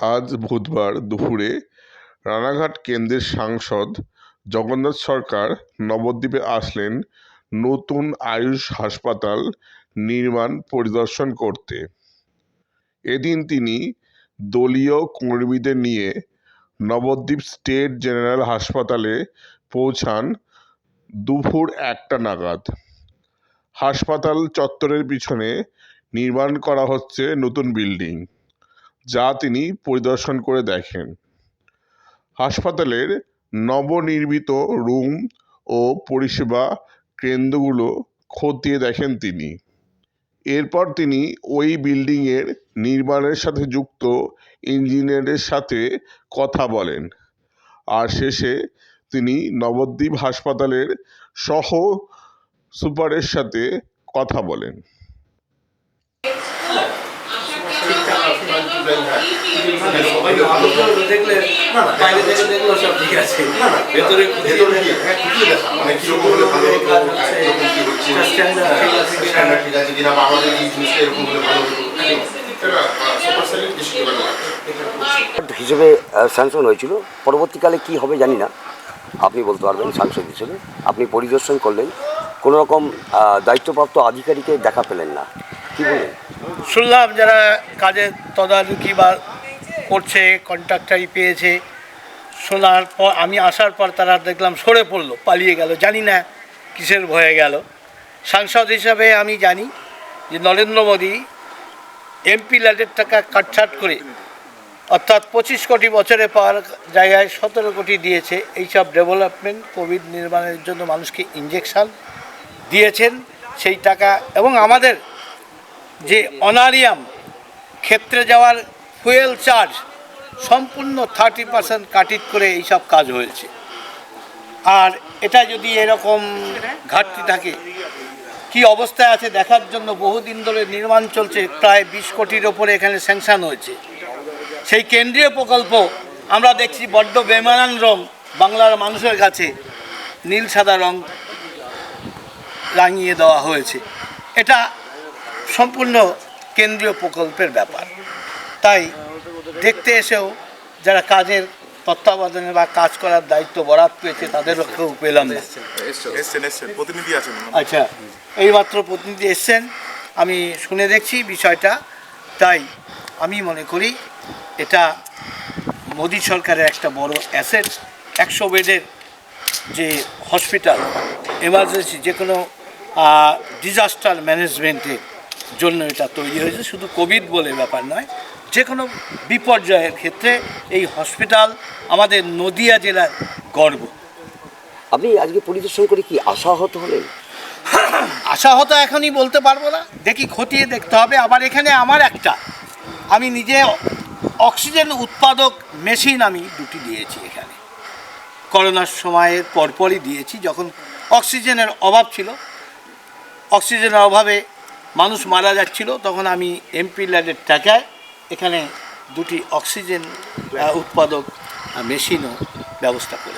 আজ বুধবার দুপুরে রানাঘাট কেন্দ্রের সাংসদ জগন্নাথ সরকার নবদ্বীপে আসলেন নতুন আয়ুষ হাসপাতাল নির্মাণ পরিদর্শন করতে। এদিন তিনি দলীয় কর্মীদের নিয়ে নবদ্বীপ স্টেট জেনারেল হাসপাতালে পৌঁছান দুপুর 1টা নাগাদ। হাসপাতাল চত্বরের পিছনে নির্মাণ করা হচ্ছে নতুন বিল্ডিং, যা তিনি পরিদর্শন করে দেখেন। হাসপাতালের নবনির্মিত রুম ও পরিষেবা কেন্দ্রগুলো খতিয়ে দেখেন তিনি। এরপর তিনি ওই বিল্ডিংয়ের নির্মাণের সাথে যুক্ত ইঞ্জিনিয়ারের সাথে কথা বলেন, আর শেষে তিনি নবদ্বীপ হাসপাতালের সহ সুপারের সাথে কথা বলেন। হিসেবে স্যাংশন হয়েছিল, পরবর্তীকালে কি হবে জানি না, আপনি বলতে পারবেন। সাংসদ হিসেবে আপনি পরিদর্শন করলেন, কোনো রকম দায়িত্বপ্রাপ্ত আধিকারিকের দেখা পেলেন না, কি বলেন? শুনলাম যারা কাজের তদারকি বা করছে, কন্ট্রাক্টারই পেয়েছে, শোনার পর আমি আসার পর তারা দেখলাম সরে পড়লো, পালিয়ে গেল, জানি না কিসের ভয়ে গেল। সাংসদ হিসাবে আমি জানি যে নরেন্দ্র মোদী এমপি ল্যাডের টাকা কাটছাট করে, অর্থাৎ 25 কোটি বছরে পাওয়ার জায়গায় 17 কোটি দিয়েছে এইসব ডেভেলপমেন্ট, কোভিড নির্মাণের জন্য মানুষকে ইঞ্জেকশান দিয়েছেন সেই টাকা, এবং আমাদের যে অনারিয়াম ক্ষেত্রে যাওয়ার ফুয়েল চার্জ সম্পূর্ণ 30% কাটিট করে এইসব কাজ হয়েছে। আর এটা যদি এরকম ঘাটতি থাকে, কি অবস্থায় আছে দেখার জন্য বহুদিন ধরে নির্মাণ চলছে, প্রায় 20 কোটির ওপরে এখানে স্যাংশন হয়েছে। সেই কেন্দ্রীয় প্রকল্প আমরা দেখছি বড্ড বেমানান রং, বাংলার মানুষের কাছে নীল সাদা রং রাঙিয়ে দেওয়া হয়েছে। এটা সম্পূর্ণ কেন্দ্রীয় প্রকল্পের ব্যাপার। তাই দেখতে এসেও যারা কাজের তত্ত্বাবধানে বা কাজ করার দায়িত্ব বরাদ পেয়েছে তাদেরও কেউ পেলাম না। আচ্ছা, এইমাত্র প্রতিনিধি এসছেন, আমি শুনে দেখছি বিষয়টা। তাই আমি মনে করি এটা মোদী সরকারের একটা বড় অ্যাসেট। 100 বেডের যে হসপিটাল, এমার্জেন্সি যে কোনো ডিজাস্টার ম্যানেজমেন্টের জন্য এটা তৈরি হয়েছে, শুধু কোভিড বলে ব্যাপার নয়, যে কোনো বিপর্যয়ের ক্ষেত্রে এই হসপিটাল আমাদের নদিয়া জেলার গর্ব। আপনি আজকে পরিদর্শন করে কি আশাহত হলেন? আশাহত এখনই বলতে পারবো না, দেখি খতিয়ে দেখতে হবে। আবার এখানে আমি নিজে অক্সিজেন উৎপাদক মেশিন আমি 2টি দিয়েছি এখানে, করোনার সময়ের পরপরই দিয়েছি, যখন অক্সিজেনের অভাব ছিল, অক্সিজেনের অভাবে মানুষ মারা যাচ্ছিল, তখন আমি এমপি ল্যাডের টাকায় এখানে 2টি অক্সিজেন উৎপাদক মেশিনও ব্যবস্থা করি।